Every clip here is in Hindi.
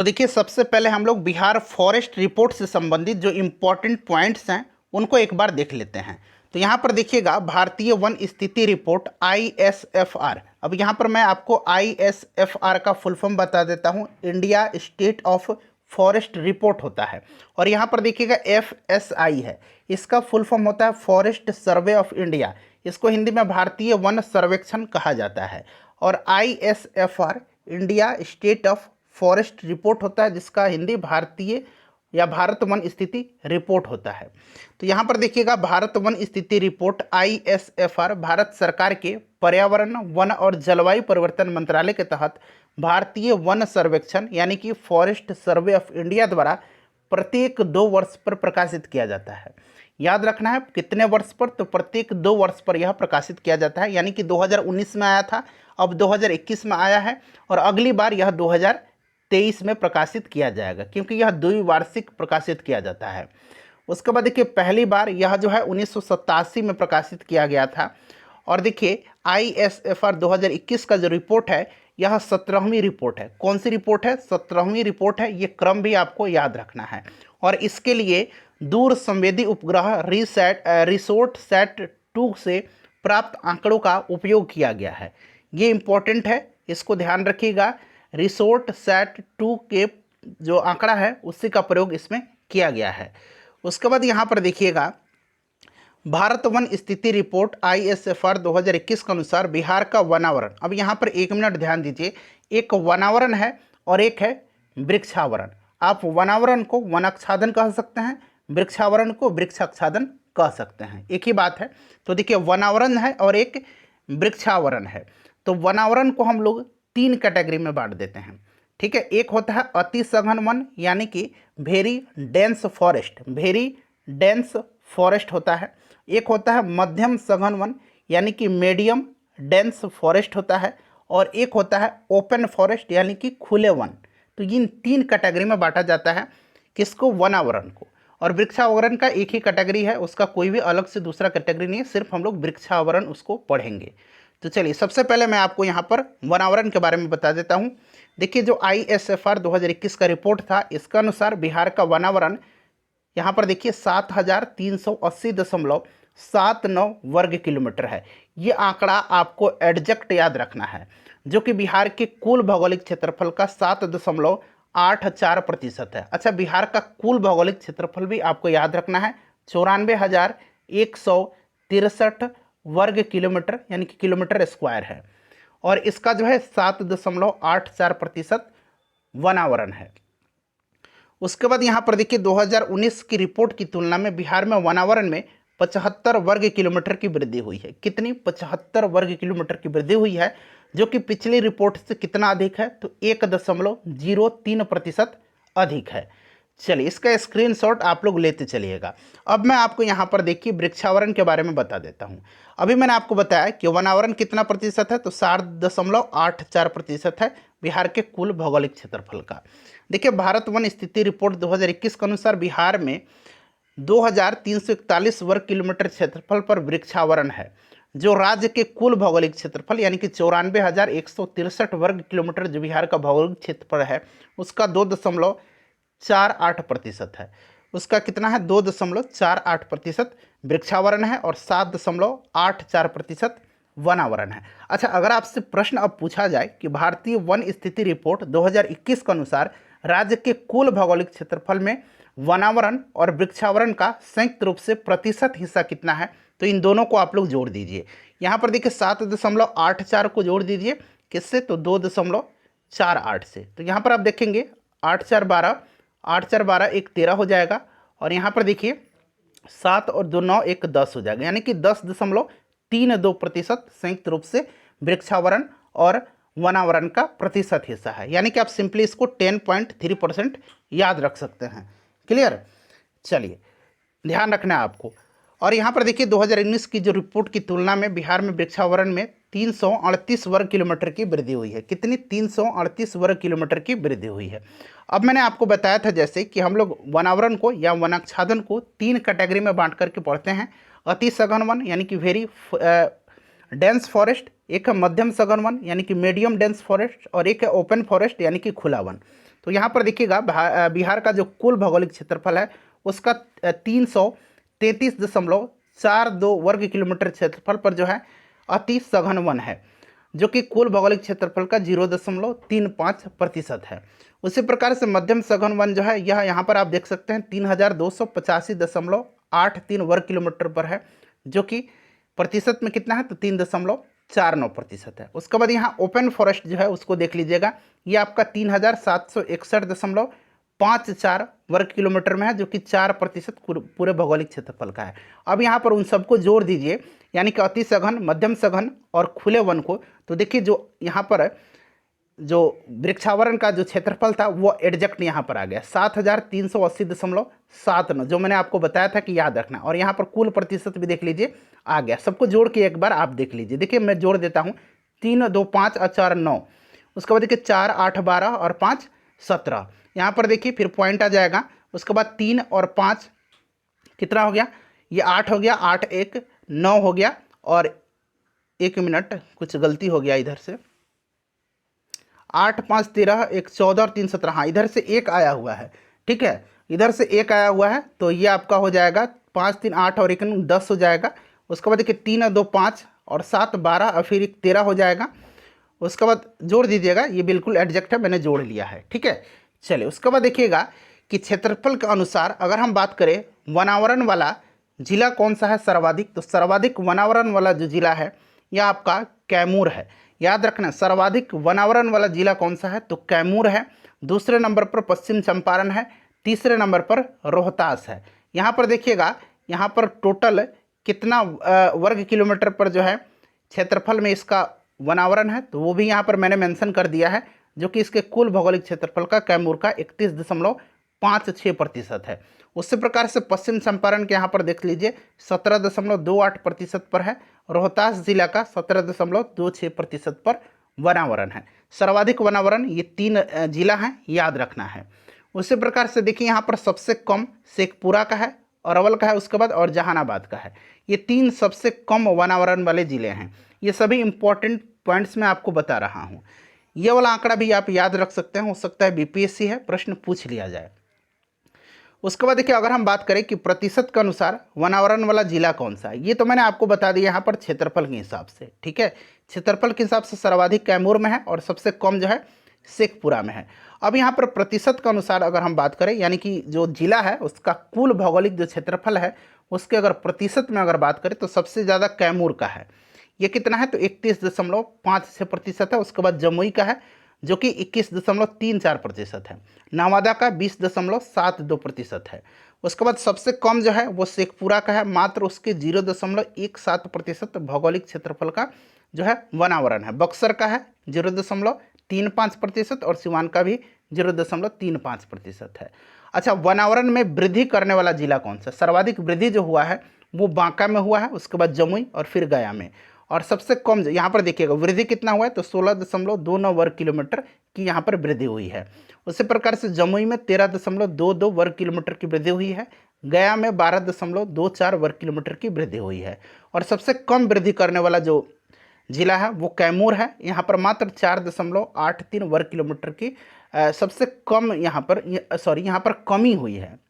तो देखिए, सबसे पहले हम लोग बिहार फॉरेस्ट रिपोर्ट से संबंधित जो इम्पोर्टेंट पॉइंट्स हैं उनको एक बार देख लेते हैं। तो यहाँ पर देखिएगा, भारतीय वन स्थिति रिपोर्ट ISFR। अब यहाँ पर मैं आपको ISFR का फुल फॉर्म बता देता हूँ। India state of forest report होता है। और यहाँ पर देखिएगा FSI है, इसका फुल फॉर्म होता है फॉरेस्ट सर्वे ऑफ इंडिया। इसको हिंदी में भारतीय वन सर्वेक्षण कहा जाता है। और ISFR India state of forest report होता है, जिसका हिंदी भारतीय या भारत वन स्थिति रिपोर्ट होता है। तो यहाँ पर देखिएगा, भारत वन स्थिति रिपोर्ट ISFR भारत सरकार के पर्यावरण, वन और जलवायु परिवर्तन मंत्रालय के तहत भारतीय वन सर्वेक्षण यानी कि फॉरेस्ट सर्वे ऑफ इंडिया द्वारा प्रत्येक 2 वर्ष पर प्रकाशित किया जाता है। याद रखना है कितने वर्ष पर, तो प्रत्येक 2 वर्ष पर यह प्रकाशित किया जाता है। यानी कि 2019 में आया था, अब 2021 में आया है, और अगली बार यह 2023 में प्रकाशित किया जाएगा, क्योंकि यह द्विवार्षिक प्रकाशित किया जाता है। उसके बाद देखिए, पहली बार यह जो है 1987 में प्रकाशित किया गया था। और देखिए, ISFR 2021 का जो रिपोर्ट है, यह 17वीं रिपोर्ट है। कौन सी रिपोर्ट है? 17वीं रिपोर्ट है। ये क्रम भी आपको याद रखना है। और इसके लिए दूर संवेदी उपग्रह रिसोर्ट सैट 2 से प्राप्त आंकड़ों का उपयोग किया गया है। ये इंपॉर्टेंट है, इसको ध्यान रखिएगा। रिसोर्ट सैट 2 के जो आंकड़ा है उसी का प्रयोग इसमें किया गया है। उसके बाद यहाँ पर देखिएगा, भारत वन स्थिति रिपोर्ट ISFR 2021 के अनुसार बिहार का वनावरण। अब यहाँ पर 1 मिनट ध्यान दीजिए, एक वनावरण है और एक है वृक्षावरण। आप वनावरण को वनाच्छादन कह सकते हैं, वृक्षावरण को वृक्षाच्छादन कह सकते हैं, एक ही बात है। तो देखिए, वनावरण है और एक वृक्षावरण है। तो वनावरण को हम लोग 3 कैटेगरी में बांट देते हैं, ठीक है। एक होता है अति सघन वन, यानी कि very dense forest, very dense forest होता है। एक होता है मध्यम सघन वन, यानी कि मीडियम डेंस फॉरेस्ट होता है। और एक होता है ओपन फॉरेस्ट, यानी कि खुले वन। तो इन 3 कैटेगरी में बांटा जाता है किसको? वनावरण को। और वृक्षावरण का एक ही कैटेगरी है, उसका कोई भी अलग से दूसरा कैटेगरी नहीं है, सिर्फ हम लोग वृक्षावरण उसको पढ़ेंगे। तो चलिए, सबसे पहले मैं आपको यहाँ पर वनावरण के बारे में बता देता हूँ। देखिए, जो ISFR 2021 का रिपोर्ट था, इसके अनुसार बिहार का वनावरण यहाँ पर देखिए 7380.79 वर्ग किलोमीटर है। ये आंकड़ा आपको एग्जैक्ट याद रखना है, जो कि बिहार के कुल भौगोलिक क्षेत्रफल का 7.84% है। अच्छा, बिहार का कुल भौगोलिक क्षेत्रफल भी आपको याद रखना है, 94,163 वर्ग किलोमीटर, यानी कि किलोमीटर स्क्वायर है। और इसका जो है 7.84% वनावरण है। उसके बाद यहाँ पर देखिए, 2019 की रिपोर्ट की तुलना में बिहार में वनावरण में 75 वर्ग किलोमीटर की वृद्धि हुई है। कितनी? 75 वर्ग किलोमीटर की वृद्धि हुई है, जो कि पिछली रिपोर्ट से कितना अधिक है? तो 1.03% अधिक है। चलिए, इसका स्क्रीनशॉट आप लोग लेते चलिएगा। अब मैं आपको यहाँ पर देखिए वृक्षावरण के बारे में बता देता हूँ। अभी मैंने आपको बताया कि वनावरण कितना प्रतिशत है, तो 7.84% है बिहार के कुल भौगोलिक क्षेत्रफल का। देखिए, भारत वन स्थिति रिपोर्ट 2021 के अनुसार बिहार में 2341 वर्ग किलोमीटर क्षेत्रफल पर वृक्षावरण है, जो राज्य के कुल भौगोलिक क्षेत्रफल यानी कि 94,163 वर्ग किलोमीटर जो बिहार का भौगोलिक क्षेत्रफल है, उसका 2.48% है। उसका कितना है? 2.48% वृक्षावरण है और 7.84% वनावरण है। अच्छा, अगर आपसे प्रश्न अब पूछा जाए कि भारतीय वन स्थिति रिपोर्ट 2021 के अनुसार राज्य के कुल भौगोलिक क्षेत्रफल में वनावरण और वृक्षावरण का संयुक्त रूप से प्रतिशत हिस्सा कितना है, तो इन दोनों को आप लोग जोड़ दीजिए। यहाँ पर देखिए 7.84 को जोड़ दीजिए किससे? तो 2.48 से। तो यहाँ पर आप देखेंगे 8 4 12, 8 4 12 1 13 हो जाएगा। और यहाँ पर देखिए 7 और 2 9 1 10 हो जाएगा, यानी कि 10.32% संयुक्त रूप से वृक्षावरण और वनावरण का प्रतिशत हिस्सा है। यानी कि आप सिंपली इसको 10.3% याद रख सकते हैं। क्लियर? चलिए, ध्यान रखना है आपको। और यहाँ पर देखिए 2019 की जो रिपोर्ट की तुलना में बिहार में वृक्षावरण में 338 वर्ग किलोमीटर की वृद्धि हुई है। कितनी? 338 वर्ग किलोमीटर की वृद्धि हुई है। अब मैंने आपको बताया था जैसे कि हम लोग वनावरण को या वनाच्छादन को 3 कैटेगरी में बांट करके पढ़ते हैं। अति सघन वन यानी कि वेरी डेंस फॉरेस्ट, एक है मध्यम सघन वन यानी कि मीडियम डेंस फॉरेस्ट, और एक है ओपन फॉरेस्ट यानी कि खुला वन। तो यहाँ पर देखिएगा बिहार का जो कुल भौगोलिक क्षेत्रफल है उसका 333.42 वर्ग किलोमीटर क्षेत्रफल पर जो है अति सघन वन है, जो कि कुल भौगोलिक क्षेत्रफल का 0.35% है। उसी प्रकार से मध्यम सघन वन जो है यह यहाँ पर आप देख सकते हैं 3285.83 वर्ग किलोमीटर पर है, जो कि प्रतिशत में कितना है तो 3.49% है। उसके बाद यहाँ ओपन फॉरेस्ट जो है उसको देख लीजिएगा, ये आपका 3761.54 वर्ग किलोमीटर में है, जो कि 4% पूरे भौगोलिक क्षेत्रफल का है। अब यहाँ पर उन सबको जोड़ दीजिए, यानी कि अति सघन, मध्यम सघन और खुले वन को, तो देखिए जो यहाँ पर जो वृक्षावरण का जो क्षेत्रफल था वो एडजैक्ट यहाँ पर आ गया 7380.79, जो मैंने आपको बताया था कि याद रखना। और यहाँ पर कुल प्रतिशत भी देख लीजिए आ गया। सबको जोड़ के एक बार आप देख लीजिए। देखिए मैं जोड़ देता हूँ, 3, 2, 5 और 4, 9। उसके बाद देखिए 4, 8, 12 और 5, 17। यहाँ पर देखिए फिर पॉइंट आ जाएगा। उसके बाद 3 और 5 कितना हो गया, ये 8 हो गया, 8, 1, 9 हो गया। और 1 मिनट कुछ गलती हो गया इधर से, 8, 5, 13, 1, 14 और 3, 17। हाँ इधर से 1 आया हुआ है, ठीक है, इधर से 1 आया हुआ है, तो ये आपका हो जाएगा 5, 3, 8 और 1, 10 हो जाएगा। उसके बाद देखिए 3, 2, 5 और 7, 12 और फिर 1, 13 हो जाएगा। उसके बाद जोड़ दीजिएगा, ये बिल्कुल एडजैक्ट है, मैंने जोड़ लिया है, ठीक है। चलिए उसके बाद देखिएगा कि क्षेत्रफल के अनुसार अगर हम बात करें वनावरण वाला जिला कौन सा है सर्वाधिक, तो सर्वाधिक वनावरण वाला जो जिला है यह आपका कैमूर है। याद रखना, सर्वाधिक वनावरण वाला जिला कौन सा है तो कैमूर है। दूसरे नंबर पर पश्चिम चंपारण है। तीसरे नंबर पर रोहतास है। यहाँ पर देखिएगा, यहाँ पर टोटल कितना वर्ग किलोमीटर पर जो है क्षेत्रफल में इसका वनावरण है, तो वो भी यहाँ पर मैंने मेंशन कर दिया है, जो कि इसके कुल भौगोलिक क्षेत्रफल का कैमूर का 31.56% है। उसी प्रकार से पश्चिम चंपारण के यहाँ पर देख लीजिए 17.28% पर है। रोहतास जिला का 17.26% पर वनावरण है। सर्वाधिक वनावरण ये 3 जिला हैं, याद रखना है। उसी प्रकार से देखिए यहाँ पर सबसे कम शेखपुरा का है, अरवल का है, उसके बाद और जहानाबाद का है। ये 3 सबसे कम वनावरण वाले जिले हैं। ये सभी इंपॉर्टेंट पॉइंट्स मैं आपको बता रहा हूँ। ये वाला आंकड़ा भी आप याद रख सकते हैं, हो सकता है बीपीएससी है, प्रश्न पूछ लिया जाए। उसके बाद देखिए अगर हम बात करें कि प्रतिशत के अनुसार वनावरण वाला जिला कौन सा है, ये तो मैंने आपको बता दिया यहाँ पर क्षेत्रफल के हिसाब से, ठीक है। क्षेत्रफल के हिसाब से सर्वाधिक कैमूर में है और सबसे कम जो है शेखपुरा में है। अब यहाँ पर प्रतिशत के अनुसार अगर हम बात करें, यानी कि जो जिला है उसका कुल भौगोलिक जो क्षेत्रफल है उसके अगर प्रतिशत में अगर बात करें तो सबसे ज़्यादा कैमूर का है। ये कितना है तो 31.56% है। उसके बाद जमुई का है जो कि 21.34% है। नवादा का 20.72% है। उसके बाद सबसे कम जो है वो शेखपुरा का है, मात्र उसके 0.17% भौगोलिक क्षेत्रफल का जो है वनावरण है। बक्सर का है 0.35% और सिवान का भी 0.35% है। अच्छा, वनावरण में वृद्धि करने वाला जिला कौन सा? सर्वाधिक वृद्धि जो हुआ है वो बांका में हुआ है, उसके बाद जमुई और फिर गया में। और सबसे कम यहाँ पर देखिएगा वृद्धि कितना हुआ है तो 16.29 वर्ग किलोमीटर की यहाँ पर वृद्धि हुई है। उसी प्रकार से जमुई में 13.22 वर्ग किलोमीटर की वृद्धि हुई है। गया में 12.24 वर्ग किलोमीटर की वृद्धि हुई है। और सबसे कम वृद्धि करने वाला जो जिला है वो कैमूर है। यहाँ पर मात्र 4.83 वर्ग किलोमीटर की सबसे कम यहाँ पर कमी हुई है।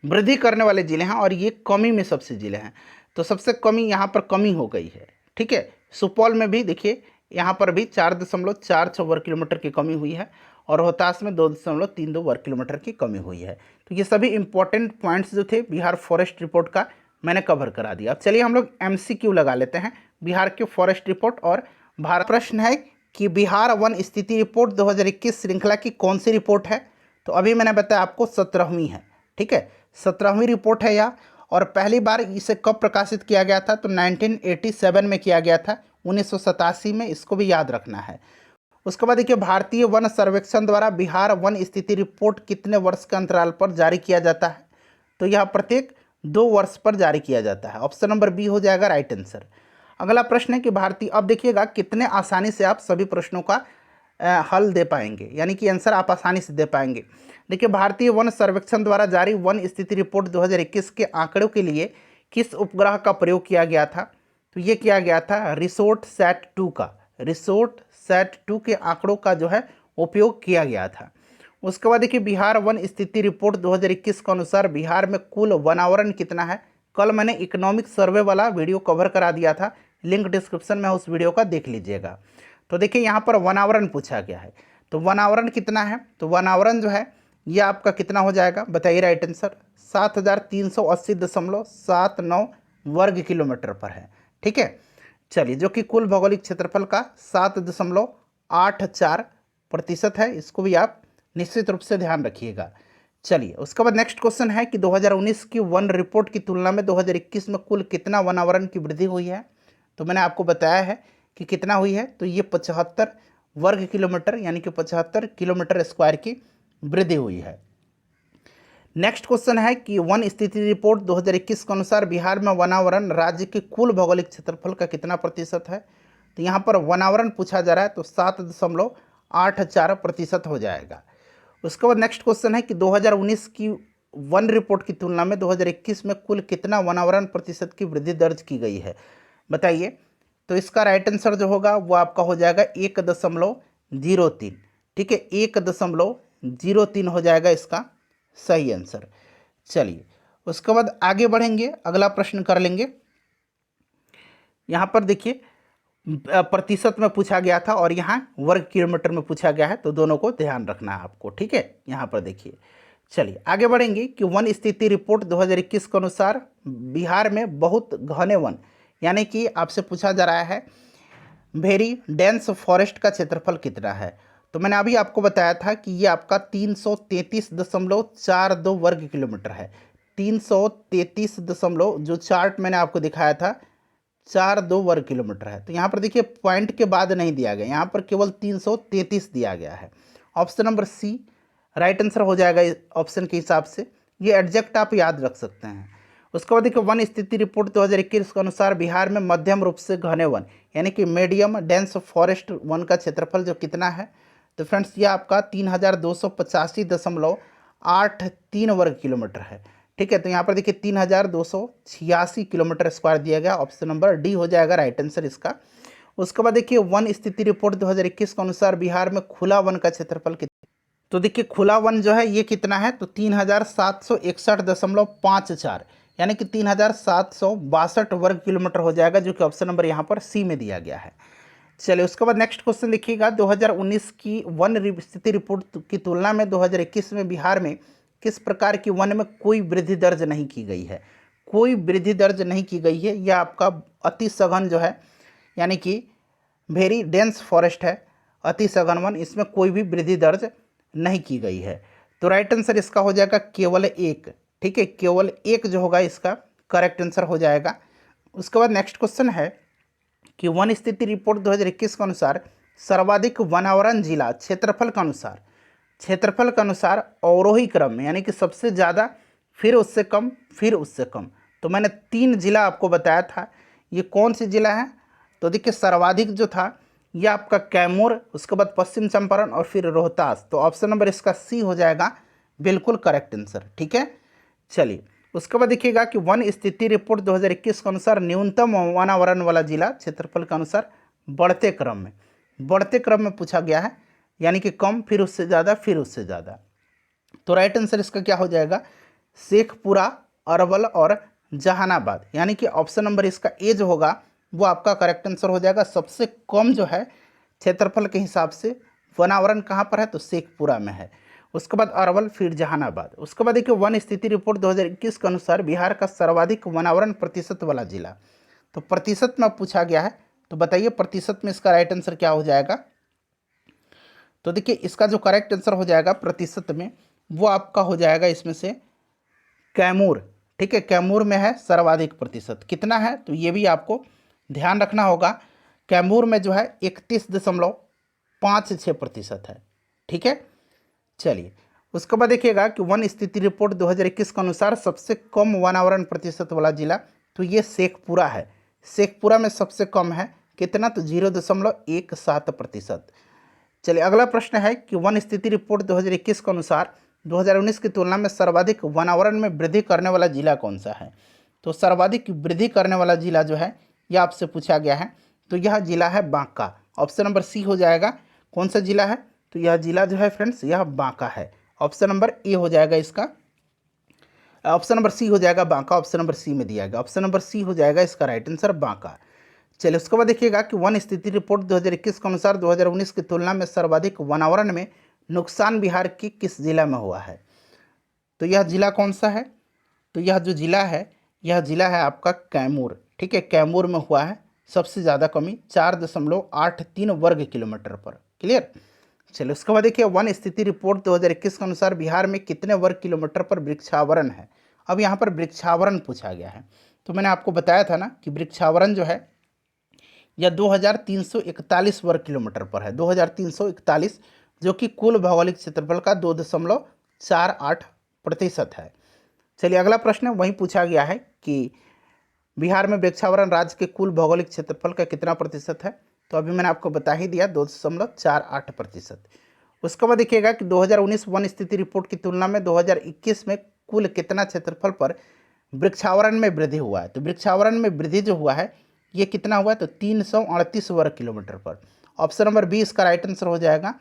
वृद्धि करने वाले जिले हैं और ये कमी में सबसे जिले हैं, तो सबसे कमी यहाँ पर कमी हो गई है, ठीक है। सुपौल में भी देखिए यहाँ पर भी 4.46 वर्ग किलोमीटर की कमी हुई है और रोहतास में 2.32 वर्ग किलोमीटर की कमी हुई है। तो ये सभी इंपॉर्टेंट पॉइंट्स जो थे बिहार फॉरेस्ट रिपोर्ट का मैंने कवर करा दिया। अब चलिए हम लोग MCQ लगा लेते हैं बिहार के फॉरेस्ट रिपोर्ट। और भारत प्रश्न है कि बिहार वन स्थिति रिपोर्ट 2021 श्रृंखला की कौन सी रिपोर्ट है? तो अभी मैंने बताया आपको 17वीं है, ठीक है, 17वीं रिपोर्ट है यह। और पहली बार इसे कब प्रकाशित किया गया था तो 1987 में किया गया था, 1987 में, इसको भी याद रखना है। उसके बाद देखिए भारतीय वन सर्वेक्षण द्वारा बिहार वन स्थिति रिपोर्ट कितने वर्ष के अंतराल पर जारी किया जाता है? तो यह प्रत्येक 2 वर्ष पर जारी किया जाता है। ऑप्शन नंबर बी हो जाएगा राइट आंसर। अगला प्रश्न है कि भारतीय, अब देखिएगा कितने आसानी से आप सभी प्रश्नों का हल दे पाएंगे, यानी कि आंसर आप आसानी से दे पाएंगे। देखिए भारतीय वन सर्वेक्षण द्वारा जारी वन स्थिति रिपोर्ट 2021 के आंकड़ों के लिए किस उपग्रह का प्रयोग किया गया था? तो ये किया गया था रिसोर्ट सैट 2 का, रिसोर्ट सैट 2 के आंकड़ों का जो है उपयोग किया गया था। उसके बाद देखिए बिहार वन स्थिति रिपोर्ट 2021 के अनुसार बिहार में कुल वनावरण कितना है। कल मैंने इकोनॉमिक सर्वे वाला वीडियो कवर करा दिया था, लिंक डिस्क्रिप्शन में उस वीडियो का देख लीजिएगा। तो देखिए यहाँ पर वनावरण पूछा गया है, तो वनावरण कितना है, तो वनावरण जो है ये आपका कितना हो जाएगा बताइए। राइट आंसर 7380.79 वर्ग किलोमीटर पर है। ठीक है, चलिए, जो कि कुल भौगोलिक क्षेत्रफल का 7.84% है। इसको भी आप निश्चित रूप से ध्यान रखिएगा। चलिए, उसके बाद नेक्स्ट क्वेश्चन है कि 2019 की वन रिपोर्ट की तुलना में 2021 में कुल कितना वनावरण की वृद्धि हुई है। तो मैंने आपको बताया है कि कितना हुई है, तो ये 75 वर्ग किलोमीटर यानी कि 75 किलोमीटर स्क्वायर की वृद्धि हुई है। नेक्स्ट क्वेश्चन है कि वन स्थिति रिपोर्ट 2021 के अनुसार बिहार में वनावरण राज्य के कुल भौगोलिक क्षेत्रफल का कितना प्रतिशत है। तो यहाँ पर वनावरण पूछा जा रहा है, तो 7.84% हो जाएगा। उसके बाद नेक्स्ट क्वेश्चन है कि 2019 की वन रिपोर्ट की तुलना में 2021 में कुल कितना वनावरण प्रतिशत की वृद्धि दर्ज की गई है बताइए। तो इसका राइट आंसर जो होगा वो आपका हो जाएगा 1.03। ठीक है, 1.03 हो जाएगा इसका सही आंसर। चलिए, उसके बाद आगे बढ़ेंगे, अगला प्रश्न कर लेंगे। यहाँ पर देखिए प्रतिशत में पूछा गया था और यहाँ वर्ग किलोमीटर में पूछा गया है, तो दोनों को ध्यान रखना है आपको। ठीक है, यहाँ पर देखिए। चलिए आगे बढ़ेंगे कि वन स्थिति रिपोर्ट 2021 के अनुसार बिहार में बहुत घने वन यानी कि आपसे पूछा जा रहा है वेरी डेंस फॉरेस्ट का क्षेत्रफल कितना है। तो मैंने अभी आपको बताया था कि ये आपका 333.42 वर्ग किलोमीटर है। 333 दशमलव जो चार्ट मैंने आपको दिखाया था 42 वर्ग किलोमीटर है। तो यहाँ पर देखिए पॉइंट के बाद नहीं दिया गया, यहाँ पर केवल 333 दिया गया है। Option number C right answer हो जाएगा ऑप्शन के हिसाब से। ये एडजेक्ट आप याद रख सकते हैं। उसके बाद देखिए वन स्थिति रिपोर्ट 2021 के अनुसार बिहार में मध्यम रूप से घने वन यानी कि मीडियम डेंस फॉरेस्ट वन का क्षेत्रफल जो कितना है। तो फ्रेंड्स ये आपका 3285.83 वर्ग किलोमीटर है। ठीक है, तो यहाँ पर देखिए 3286 किलोमीटर स्क्वायर दिया गया। ऑप्शन नंबर डी हो जाएगा राइट आंसर इसका। उसके बाद देखिए वन स्थिति रिपोर्ट 2021 के अनुसार बिहार में खुला वन का क्षेत्रफल कितना। तो देखिए खुला वन जो है ये कितना है, तो 3761.54 यानी कि 3762 वर्ग किलोमीटर हो जाएगा, जो कि ऑप्शन नंबर यहाँ पर सी में दिया गया है। चलिए, उसके बाद नेक्स्ट क्वेश्चन देखिएगा 2019 की वन स्थिति रिपोर्ट की तुलना में 2021 में बिहार में किस प्रकार की वन में कोई वृद्धि दर्ज नहीं की गई है। कोई वृद्धि दर्ज नहीं की गई है, यह आपका अति सघन जो है यानी कि वेरी डेंस फॉरेस्ट है, अति सघन वन, इसमें कोई भी वृद्धि दर्ज नहीं की गई है। तो राइट आंसर इसका हो जाएगा केवल एक। ठीक है, केवल एक जो होगा इसका करेक्ट आंसर हो जाएगा। उसके बाद नेक्स्ट क्वेश्चन है कि वन स्थिति रिपोर्ट 2021 के अनुसार सर्वाधिक वनावरण जिला क्षेत्रफल के अनुसार अवरोही क्रम में यानी कि सबसे ज़्यादा, फिर उससे कम, फिर उससे कम। तो मैंने 3 जिला आपको बताया था, ये कौन से जिला हैं। तो देखिए सर्वाधिक जो था ये आपका कैमूर, उसके बाद पश्चिम चंपारण और फिर रोहतास। तो ऑप्शन नंबर इसका सी हो जाएगा बिल्कुल करेक्ट आंसर। ठीक है, चलिए उसके बाद देखिएगा कि वन स्थिति रिपोर्ट 2021 के अनुसार न्यूनतम वनावरण वाला जिला क्षेत्रफल के अनुसार बढ़ते क्रम में पूछा गया है, यानी कि कम, फिर उससे ज़्यादा, फिर उससे ज़्यादा। तो राइट आंसर इसका क्या हो जाएगा, शेखपुरा, अरवल और जहानाबाद, यानी कि ऑप्शन नंबर इसका ए जो होगा वो आपका करेक्ट आंसर हो जाएगा। सबसे कम जो है क्षेत्रफल के हिसाब से वनावरण कहाँ पर है, तो शेखपुरा में है। उसके बाद अरवल, फिर जहानाबाद। उसके बाद देखिए वन स्थिति रिपोर्ट 2021 के अनुसार बिहार का सर्वाधिक वनावरण प्रतिशत वाला जिला। तो प्रतिशत में पूछा गया है, तो बताइए प्रतिशत में इसका राइट आंसर क्या हो जाएगा। तो देखिए इसका जो करेक्ट आंसर हो जाएगा प्रतिशत में वो आपका हो जाएगा इसमें से कैमूर। ठीक है, कैमूर में है सर्वाधिक प्रतिशत। कितना है, तो ये भी आपको ध्यान रखना होगा। कैमूर में जो है 31.56% है। ठीक है, चलिए उसके बाद देखिएगा कि वन स्थिति रिपोर्ट 2021 के अनुसार सबसे कम वनावरण प्रतिशत वाला जिला, तो ये शेखपुरा है। शेखपुरा में सबसे कम है, कितना, तो 0.17%। चलिए अगला प्रश्न है कि वन स्थिति रिपोर्ट 2021 के अनुसार 2019 की तुलना में सर्वाधिक वनावरण में वृद्धि करने वाला जिला कौन सा है। तो सर्वाधिक वृद्धि करने वाला जिला जो है यह आपसे पूछा गया है, तो यह जिला है बांका। ऑप्शन नंबर सी हो जाएगा। कौन सा जिला है, तो यह जिला जो है फ्रेंड्स यह बांका है। ऑप्शन नंबर ए हो जाएगा इसका, ऑप्शन नंबर सी हो जाएगा बांका, ऑप्शन नंबर सी में दिया गया, ऑप्शन नंबर सी हो जाएगा इसका राइट आंसर बांका। चलिए उसके बाद देखिएगा कि वन स्थिति रिपोर्ट 2021 के अनुसार 2019 की तुलना में सर्वाधिक वनावरण में नुकसान बिहार के किस जिला में हुआ है। तो यह जिला कौन सा है, तो यह जो जिला है यह जिला है आपका कैमूर। ठीक है, कैमूर में हुआ है सबसे ज़्यादा कमी 4.83 वर्ग किलोमीटर पर। क्लियर। चलिए उसके बाद देखिए वन स्थिति रिपोर्ट 2021 के अनुसार बिहार में कितने वर्ग किलोमीटर पर वृक्षावरण है। अब यहाँ पर वृक्षावरण पूछा गया है, तो मैंने आपको बताया था ना कि वृक्षावरण जो है यह 2341 वर्ग किलोमीटर पर है, 2341, जो कि कुल भौगोलिक क्षेत्रफल का 2.48% है। चलिए अगला प्रश्न वहीं पूछा गया है कि बिहार में वृक्षावरण राज्य के कुल भौगोलिक क्षेत्रफल का कितना प्रतिशत है। तो अभी मैंने आपको बता ही दिया 2.48%। उसके बाद देखिएगा कि 2019 वन स्थिति रिपोर्ट की तुलना में 2021 में कुल कितना क्षेत्रफल पर वृक्षावरण में वृद्धि हुआ है। तो वृक्षावरण में वृद्धि जो हुआ है ये कितना हुआ है, तो 338 वर्ग किलोमीटर पर। ऑप्शन नंबर बी इसका राइट आंसर हो जाएगा।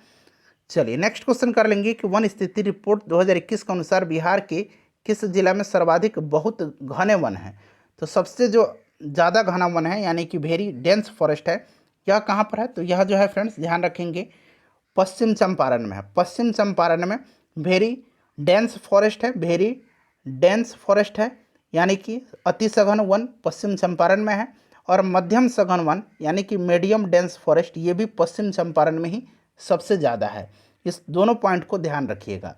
चलिए नेक्स्ट क्वेश्चन कर लेंगे कि वन स्थिति रिपोर्ट 2021 के अनुसार बिहार के किस जिला में सर्वाधिक बहुत घने वन हैं। तो सबसे जो ज़्यादा घना वन है यानी कि वेरी डेंस फॉरेस्ट है, यह कहाँ पर है, तो यह जो है फ्रेंड्स ध्यान रखेंगे पश्चिम चंपारण में है। पश्चिम चंपारण में वेरी डेंस फॉरेस्ट है, वेरी डेंस फॉरेस्ट है यानी कि अति सघन वन पश्चिम चंपारण में है, और मध्यम सघन वन यानी कि मीडियम डेंस फॉरेस्ट ये भी पश्चिम चंपारण में ही सबसे ज़्यादा है। इस दोनों पॉइंट को ध्यान रखिएगा।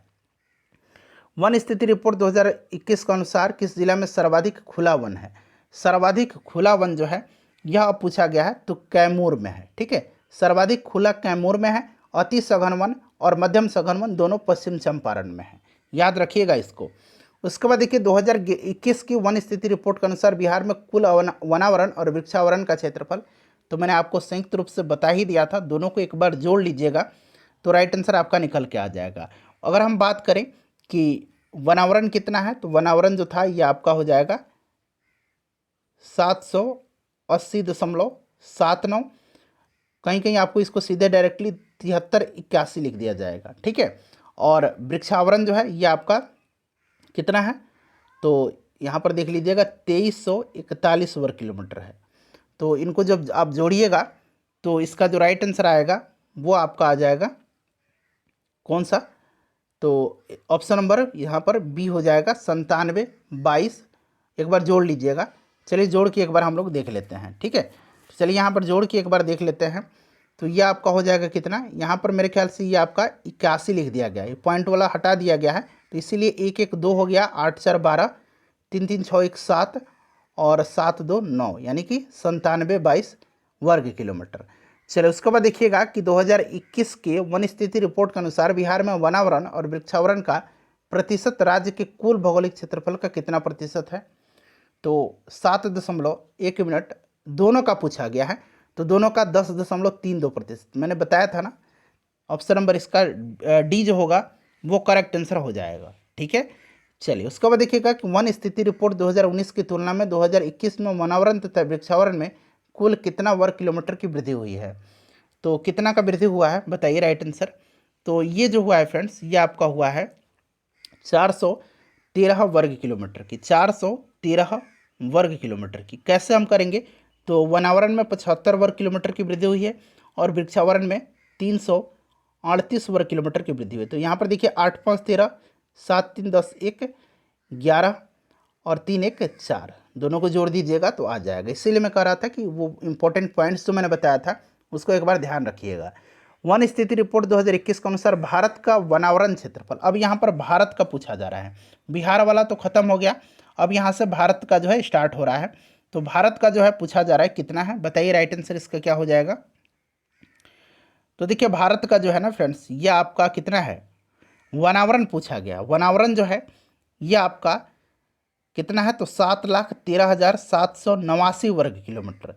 वन स्थिति रिपोर्ट 2021 के अनुसार किस जिला में सर्वाधिक खुला वन है। सर्वाधिक खुला वन जो है यह अब पूछा गया है, तो कैमूर में है। ठीक है, सर्वाधिक खुला कैमूर में है, अति सघन वन और मध्यम सघन वन दोनों पश्चिम चंपारण में है, याद रखिएगा इसको। उसके बाद देखिए 2021 की वन स्थिति रिपोर्ट के अनुसार बिहार में कुल वनावरण और वृक्षावरण का क्षेत्रफल, तो मैंने आपको संयुक्त रूप से बता ही दिया था, दोनों को एक बार जोड़ लीजिएगा तो राइट आंसर आपका निकल के आ जाएगा। अगर हम बात करें कि वनावरण कितना है, तो वनावरण जो था ये आपका हो जाएगा 780.79, कहीं कहीं आपको इसको सीधे डायरेक्टली 7381 लिख दिया जाएगा। ठीक है, और वृक्षावरण जो है ये आपका कितना है, तो यहाँ पर देख लीजिएगा 2341 वर्ग किलोमीटर है। तो इनको जब आप जोड़िएगा तो इसका जो राइट आंसर आएगा वो आपका आ जाएगा कौन सा, तो ऑप्शन नंबर यहाँ पर बी हो जाएगा 9722। एक बार जोड़ लीजिएगा। चलिए जोड़ के एक बार हम लोग देख लेते हैं। ठीक है, तो चलिए यहाँ पर जोड़ के एक बार देख लेते हैं। तो ये आपका हो जाएगा कितना, यहाँ पर मेरे ख्याल से ये आपका 81 लिख दिया गया है, पॉइंट वाला हटा दिया गया है, तो इसीलिए 1 1 2 हो गया, 8 4 12, 3 3 6 1 7 और 7 2 9 यानी कि 9722 वर्ग किलोमीटर। चलिए उसके बाद देखिएगा कि 2021 के वन स्थिति रिपोर्ट के अनुसार बिहार में वनावरण और वृक्षावरण का प्रतिशत राज्य के कुल भौगोलिक क्षेत्रफल का कितना प्रतिशत है। तो 7.1 दोनों का पूछा गया है, तो दोनों का 10.32%। मैंने बताया था ना, ऑप्शन नंबर इसका डी जो होगा वो करेक्ट आंसर हो जाएगा। ठीक है, चलिए उसके बाद देखिएगा कि वन स्थिति रिपोर्ट 2019 की तुलना में 2021 में वनावरण तथा वृक्षावरण में कुल कितना वर्ग किलोमीटर की वृद्धि हुई है। तो कितना का वृद्धि हुआ है बताइए राइट आंसर। तो ये जो हुआ है फ्रेंड्स ये आपका हुआ है 413 वर्ग किलोमीटर की, 413 वर्ग किलोमीटर की। कैसे हम करेंगे, तो वनावरण में 75 वर्ग किलोमीटर की वृद्धि हुई है और वृक्षावरण में 338 वर्ग किलोमीटर की वृद्धि हुई। तो यहाँ पर देखिए 8 5 13, 7 3 10 1 11 और 3 1 4, दोनों को जोड़ दीजिएगा तो आ जाएगा। इसीलिए मैं कह रहा था कि वो इंपॉर्टेंट पॉइंट्स जो मैंने बताया था उसको एक बार ध्यान रखिएगा। वन स्थिति रिपोर्ट 2021 के अनुसार भारत का वनावरण क्षेत्रफल, अब यहाँ पर भारत का पूछा जा रहा है, बिहार वाला तो खत्म हो गया, अब यहाँ से भारत का जो है स्टार्ट हो रहा है। तो भारत का जो है पूछा जा रहा है कितना है, बताइए राइट आंसर इसका क्या हो जाएगा। तो देखिए भारत का जो है ना फ्रेंड्स ये आपका कितना है, वनावरण पूछा गया, वनावरण जो है ये आपका कितना है, तो 7,13,789 वर्ग किलोमीटर,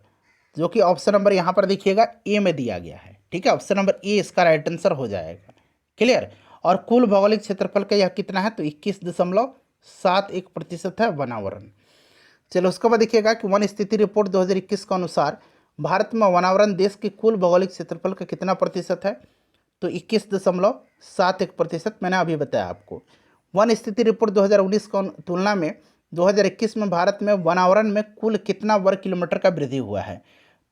जो कि ऑप्शन नंबर यहाँ पर देखिएगा ए में दिया गया है। ठीक है, ऑप्शन नंबर ए इसका राइट आंसर हो जाएगा। क्लियर। और कुल भौगोलिक क्षेत्रफल का यह कितना है, तो 21.71% है वनावरण। चलो उसके बाद देखिएगा कि वन स्थिति रिपोर्ट 2021 के अनुसार भारत में वनावरण देश के कुल भौगोलिक क्षेत्रफल का कितना प्रतिशत है। तो 21.71% मैंने अभी बताया आपको। वन स्थिति रिपोर्ट 2019 की तुलना में 2021 में भारत में वनावरण में कुल कितना वर्ग किलोमीटर का वृद्धि हुआ है।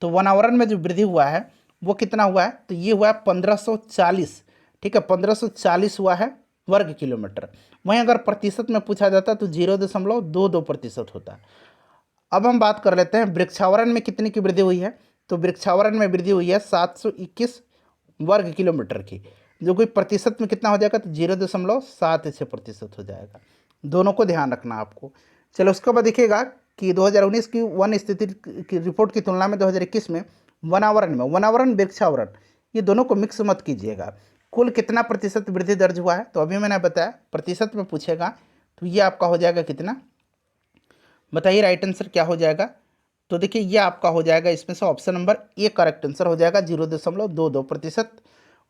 तो वनावरण में जो वृद्धि हुआ है वो कितना हुआ है, तो ये हुआ है 1540, ठीक है, 1540 हुआ है वर्ग किलोमीटर। वहीं अगर प्रतिशत में पूछा जाता तो 0.22% होता। अब हम बात कर लेते हैं वृक्षावरण में कितनी की वृद्धि हुई है। तो वृक्षावरण में वृद्धि हुई है 721 वर्ग किलोमीटर की, जो कि प्रतिशत में कितना हो जाएगा, तो 0.76% हो जाएगा। दोनों को ध्यान रखना आपको। चलो उसके बाद देखिएगा कि 2019 की वन स्थिति की रिपोर्ट की तुलना में 2021 में वनावरण वृक्षावरण ये दोनों को मिक्स मत कीजिएगा। कुल कितना प्रतिशत वृद्धि दर्ज हुआ है, तो अभी मैंने बताया प्रतिशत में पूछेगा तो ये आपका हो जाएगा कितना, बताइए राइट आंसर क्या हो जाएगा। तो देखिए ये आपका हो जाएगा इसमें से option number A correct answer हो जाएगा 0.22%।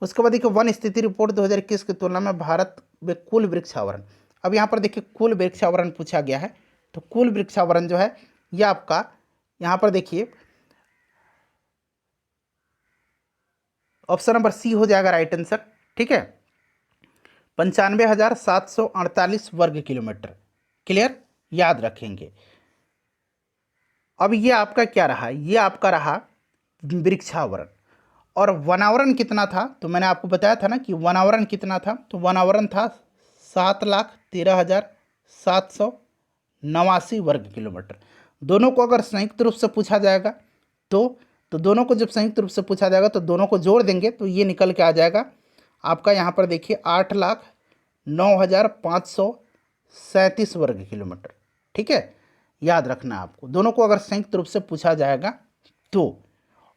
उसके बाद देखिए वन स्थिति रिपोर्ट 2021 की तुलना में भारत में कुल वृक्षावरण। अब यहाँ पर देखिए कुल वृक्षावरण पूछा गया है, तो कुल वृक्षावरण जो है ये आपका यहाँ पर देखिए ऑप्शन नंबर सी हो जाएगा राइट आंसर, ठीक है, 95,748 वर्ग किलोमीटर। क्लियर, याद रखेंगे। अब ये आपका क्या रहा, ये आपका रहा वृक्षावरण। और वनावरण कितना था, तो मैंने आपको बताया था ना कि वनावरण कितना था, तो वनावरण था 7,13,789 वर्ग किलोमीटर। दोनों को अगर संयुक्त रूप से पूछा जाएगा तो दोनों को जब संयुक्त रूप से पूछा जाएगा तो दोनों को जोड़ देंगे तो ये निकल के आ जाएगा आपका यहाँ पर देखिए 8,09,537 वर्ग किलोमीटर, ठीक है, याद रखना आपको। दोनों को अगर संयुक्त रूप से पूछा जाएगा तो,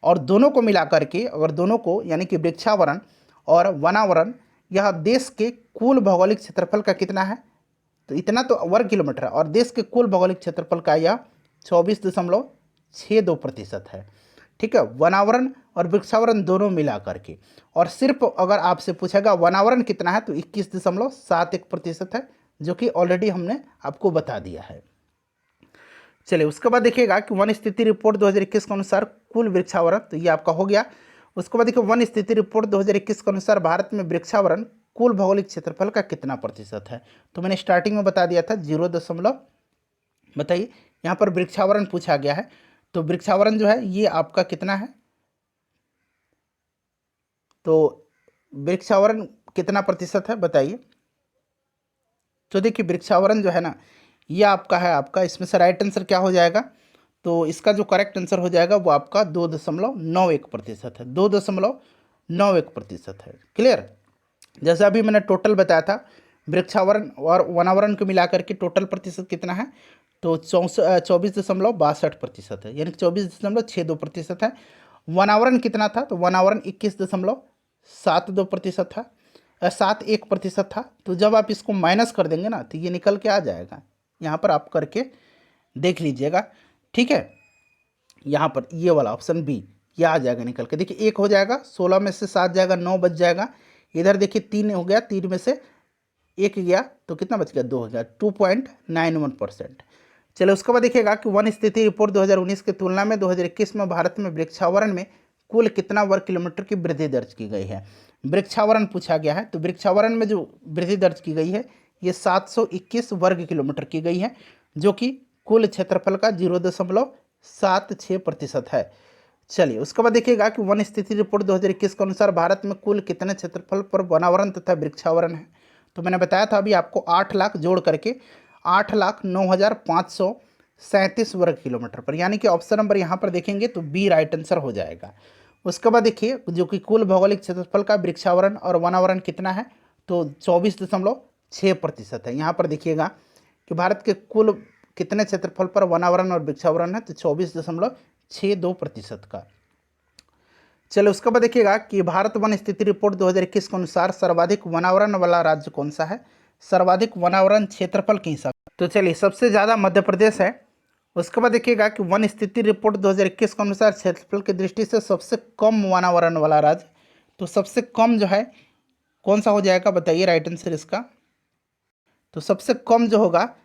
और दोनों को मिला करके अगर दोनों को यानी कि वृक्षावरण और वनावरण यह देश के कुल भौगोलिक क्षेत्रफल का कितना है, तो इतना तो वर्ग किलोमीटर है, और देश के कुल भौगोलिक क्षेत्रफल का यह 24.62% है, ठीक है, वनावरण और वृक्षावरण दोनों मिला करके। और सिर्फ अगर आपसे पूछेगा वनावरण कितना है तो 21.71% है, जो कि ऑलरेडी हमने आपको बता दिया है। चलिए उसके बाद देखिएगा कि वन स्थिति रिपोर्ट 2021 के अनुसार कुल वृक्षावरण, तो ये आपका हो गया। उसके बाद देखिए वन स्थिति रिपोर्ट 2021 के अनुसार भारत में वृक्षावरण कुल भौगोलिक क्षेत्रफल का कितना प्रतिशत है, तो मैंने स्टार्टिंग में बता दिया था 0, बताइए यहाँ पर वृक्षावरण पूछा गया है, तो वृक्षावरण जो है ये आपका कितना है, तो वृक्षावरण कितना प्रतिशत है बताइए। तो देखिए वृक्षावरण जो है ना ये आपका है, आपका इसमें से राइट आंसर क्या हो जाएगा, तो इसका जो करेक्ट आंसर हो जाएगा वो आपका 2.91% है, 2.91% है। क्लियर, जैसा अभी मैंने टोटल बताया था वृक्षावरण और वनावरण को मिलाकर के टोटल प्रतिशत कितना है, तो 24.62% है, यानी 24.62% है। वनावरण कितना था, तो वनावरण 21.72% था, 71% था। तो जब आप इसको माइनस कर देंगे ना तो ये निकल के आ जाएगा, यहाँ पर आप करके देख लीजिएगा, ठीक है, यहाँ पर ये वाला ऑप्शन बी ये आ जाएगा निकल के। देखिए एक हो जाएगा, 16 में से 7 जाएगा, 9 बच जाएगा। इधर देखिए 3 हो गया, 3 में से 1 गया तो कितना बच गया, 2 हो गया, 2.91%। चलो उसके बाद देखिएगा कि वन स्थिति रिपोर्ट 2019 की तुलना में 2021 में भारत में वृक्षावरण में कुल कितना वर्ग किलोमीटर की वृद्धि दर्ज की गई है। वृक्षावरण पूछा गया है, तो वृक्षावरण में जो वृद्धि दर्ज की गई है ये 721 वर्ग किलोमीटर की गई है, जो कि कुल क्षेत्रफल का 0.76% है। चलिए उसके बाद देखिएगा कि वन स्थिति रिपोर्ट 2021 के अनुसार भारत में कुल कितने क्षेत्रफल पर वनावरण तथा वृक्षावरण है, तो मैंने बताया था अभी आपको 8 लाख जोड़ करके 8,09,537 वर्ग किलोमीटर पर, यानी कि ऑप्शन नंबर यहाँ पर देखेंगे तो बी राइट आंसर हो जाएगा। उसके बाद देखिए जो कि कुल भौगोलिक क्षेत्रफल का वृक्षावरण और वनावरण कितना है, तो 24.6% है। यहाँ पर देखिएगा कि भारत के कुल कितने क्षेत्रफल पर वनावरण और वृक्षावरण है, तो 24.62% का। चलो उसके बाद देखिएगा कि भारत वन स्थिति रिपोर्ट 2021 के अनुसार सर्वाधिक वनावरण वाला राज्य कौन सा है, सर्वाधिक वनावरण क्षेत्रफल के हिसाब, तो चलिए सबसे ज़्यादा मध्य प्रदेश है। उसके बाद देखिएगा कि वन स्थिति रिपोर्ट 2021 के अनुसार क्षेत्रफल की दृष्टि से सबसे कम वनावरण वाला राज्य, तो सबसे कम जो है कौन सा हो जाएगा बताइए राइट आंसर इसका, तो सबसे कम जो होगा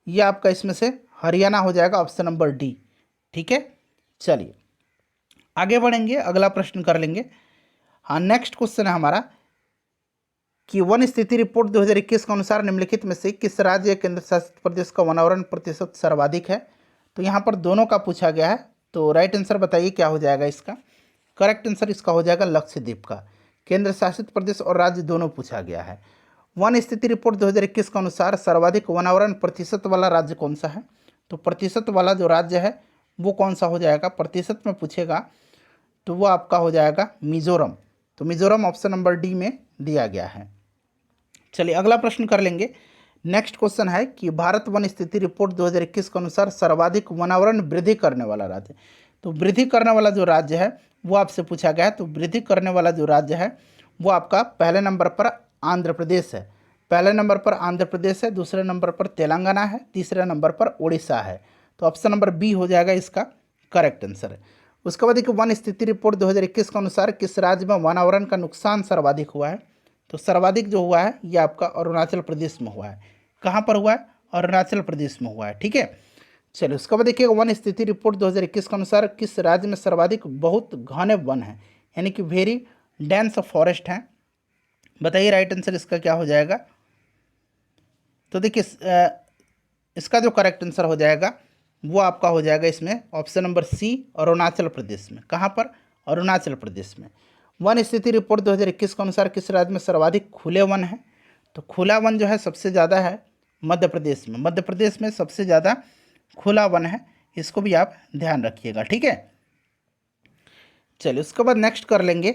ये आपका इसमें से हरियाणा हो जाएगा, ऑप्शन नंबर डी, ठीक है। चलिए आगे बढ़ेंगे, अगला प्रश्न कर लेंगे। हाँ नेक्स्ट क्वेश्चन है हमारा कि वन स्थिति रिपोर्ट 2021 के अनुसार निम्नलिखित में से किस राज्य या केंद्र शासित प्रदेश का वनावरण प्रतिशत सर्वाधिक है। तो यहाँ पर दोनों का पूछा गया है, तो राइट आंसर बताइए क्या हो जाएगा इसका। करेक्ट आंसर इसका हो जाएगा लक्षद्वीप का। केंद्र शासित प्रदेश और राज्य दोनों पूछा गया है। वन स्थिति रिपोर्ट 2021 के अनुसार सर्वाधिक वनावरण प्रतिशत वाला राज्य कौन सा है। तो प्रतिशत वाला जो राज्य है वो कौन सा हो जाएगा, प्रतिशत में पूछेगा तो वो आपका हो जाएगा मिजोरम। तो मिजोरम ऑप्शन नंबर डी में दिया गया है। चलिए अगला प्रश्न कर लेंगे। नेक्स्ट क्वेश्चन है कि भारत वन स्थिति रिपोर्ट 2021 के अनुसार सर्वाधिक वनावरण वृद्धि करने वाला राज्य। तो वृद्धि करने वाला जो राज्य है वो आपसे पूछा गया है। तो वृद्धि करने वाला जो राज्य है वो आपका पहले नंबर पर आंध्र प्रदेश है। पहले नंबर पर आंध्र प्रदेश है, दूसरे नंबर पर तेलंगाना है, तीसरे नंबर पर उड़ीसा है। तो ऑप्शन नंबर बी हो जाएगा इसका करेक्ट आंसर। उसके बाद देखिए वन स्थिति रिपोर्ट 2021 के अनुसार किस राज्य में वनावरण का नुकसान सर्वाधिक हुआ है। तो सर्वाधिक जो हुआ है ये आपका अरुणाचल प्रदेश में हुआ है। कहाँ पर हुआ है, अरुणाचल प्रदेश में हुआ है। ठीक है, चलिए उसके बाद देखिएगा वन स्थिति रिपोर्ट 2021 के अनुसार किस राज्य में सर्वाधिक बहुत घने वन है, यानी कि वेरी डेंस फॉरेस्ट है। बताइए राइट आंसर इसका क्या हो जाएगा। तो देखिए इसका जो करेक्ट आंसर हो जाएगा वो आपका हो जाएगा इसमें ऑप्शन नंबर सी अरुणाचल प्रदेश में। कहाँ पर, अरुणाचल प्रदेश में। वन स्थिति रिपोर्ट 2021 के अनुसार किस राज्य में सर्वाधिक खुले वन है। तो खुला वन जो है सबसे ज़्यादा है मध्य प्रदेश में। मध्य प्रदेश में सबसे ज़्यादा खुला वन है, इसको भी आप ध्यान रखिएगा। ठीक है, चलिए उसके बाद नेक्स्ट कर लेंगे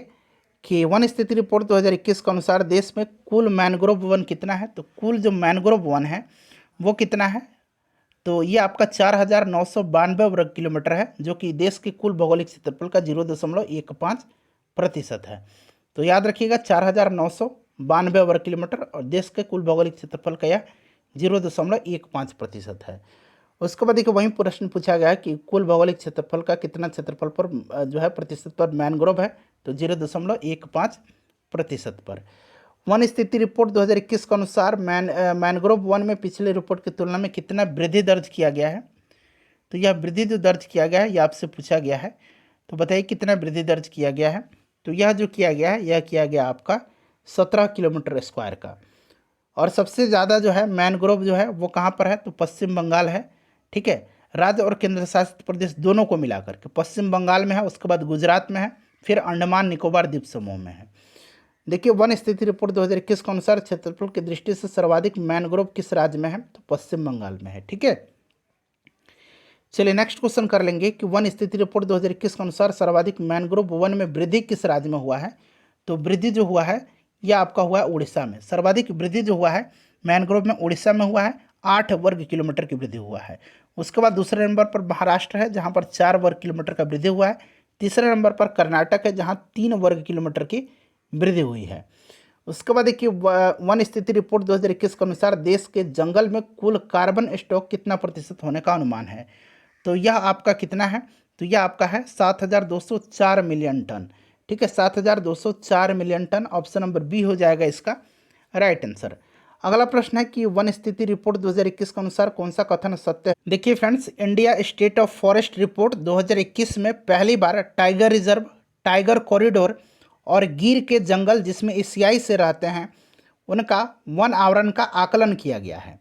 कि वन स्थिति रिपोर्ट 2021 के अनुसार देश में कुल मैनग्रोव वन कितना है। तो कुल जो मैनग्रोव वन है वो कितना है। तो ये आपका 4,992 वर्ग किलोमीटर है, जो कि देश के कुल भौगोलिक क्षेत्रफल का 0.15% है। तो याद रखिएगा 4,992 वर्ग किलोमीटर और देश के कुल भौगोलिक क्षेत्रफल का यह 0.15% है। उसके बाद देखिए वहीं प्रश्न पूछा गया है कि कुल भौगोलिक क्षेत्रफल का कितना क्षेत्रफल पर जो है प्रतिशत पर मैनग्रोव है। तो 0.15% पर। वन स्थिति रिपोर्ट 2021 के अनुसार मैनग्रोव वन में पिछले रिपोर्ट की तुलना में कितना वृद्धि दर्ज किया गया है। तो यह वृद्धि जो दर्ज किया गया है यह आपसे पूछा गया है। तो बताइए कितना वृद्धि दर्ज किया गया है। तो यह जो किया गया है यह किया गया आपका 17 किलोमीटर स्क्वायर का। और सबसे ज़्यादा जो है मैनग्रोव जो है वो कहाँ पर है। तो पश्चिम बंगाल है। ठीक है, राज्य और केंद्र शासित प्रदेश दोनों को मिलाकर के पश्चिम बंगाल में है, उसके बाद गुजरात में है, फिर अंडमान निकोबार द्वीप समूह में है। देखिए वन स्थिति रिपोर्ट 2021 के अनुसार क्षेत्रफल की दृष्टि से सर्वाधिक मैनग्रोव किस राज्य में है। तो पश्चिम बंगाल में है। ठीक है, चलिए नेक्स्ट क्वेश्चन कर लेंगे कि वन स्थिति रिपोर्ट 2021 के अनुसार सर्वाधिक मैनग्रोव वन में वृद्धि किस राज्य में हुआ है। तो वृद्धि जो हुआ है यह आपका हुआ है उड़ीसा में। सर्वाधिक वृद्धि जो हुआ है मैनग्रोव में उड़ीसा में हुआ है, 8 वर्ग किलोमीटर की वृद्धि हुआ है। उसके बाद दूसरे नंबर पर महाराष्ट्र है जहाँ पर 4 वर्ग किलोमीटर का वृद्धि हुआ है। तीसरे नंबर पर कर्नाटक है जहाँ 3 वर्ग किलोमीटर की वृद्धि हुई है। उसके बाद देखिए वन स्थिति रिपोर्ट 2021 के अनुसार देश के जंगल में कुल कार्बन स्टॉक कितना प्रतिशत होने का अनुमान है। तो यह आपका कितना है। तो यह आपका है 7,204 मिलियन टन। ठीक है, 7,204 million ton. Option number B हो जाएगा इसका राइट आंसर। अगला प्रश्न है कि वन स्थिति रिपोर्ट 2021 के अनुसार कौन सा कथन सत्य है। देखिए friends, India state of forest report 2021 में पहली बार टाइगर रिजर्व, टाइगर कॉरिडोर और गिर के जंगल जिसमें एशियाई से रहते हैं उनका वन आवरण का आकलन किया गया है।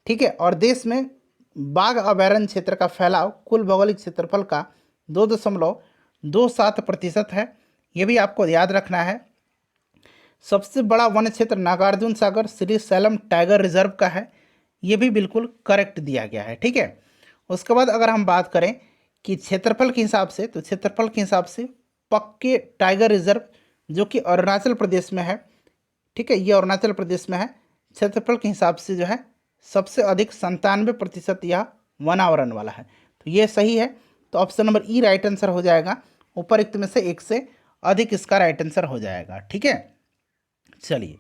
ठीक है, और देश में बाघ अभयारण्य क्षेत्र का फैलाव कुल भौगोलिक क्षेत्रफल का 2.27% है। ये भी आपको याद रखना है। सबसे बड़ा वन क्षेत्र Nagarjuna Sagar Shri slam tiger reserve का है, ये भी बिल्कुल करेक्ट दिया गया है। ठीक है, उसके बाद अगर हम बात करें कि क्षेत्रफल के हिसाब से, तो क्षेत्रफल के हिसाब से पक्के टाइगर रिजर्व जो कि अरुणाचल प्रदेश में है। ठीक है, ये अरुणाचल प्रदेश में है। क्षेत्रफल के हिसाब से जो है सबसे अधिक 97% यह वनावरण वाला है। तो ये सही है। तो ऑप्शन नंबर ई राइट आंसर हो जाएगा। उपरोक्त में से एक से अधिक इसका राइट आंसर हो जाएगा। ठीक है, चलिए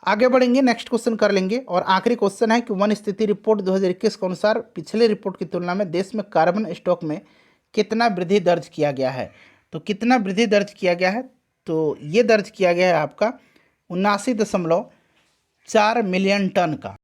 आगे बढ़ेंगे, नेक्स्ट क्वेश्चन कर लेंगे। और आखिरी क्वेश्चन है कि वन स्थिति रिपोर्ट 2021 के अनुसार पिछले रिपोर्ट की तुलना में देश में कार्बन स्टॉक में कितना वृद्धि दर्ज किया गया है। तो कितना वृद्धि दर्ज किया गया है। तो ये दर्ज किया गया है आपका 79.4 मिलियन टन का।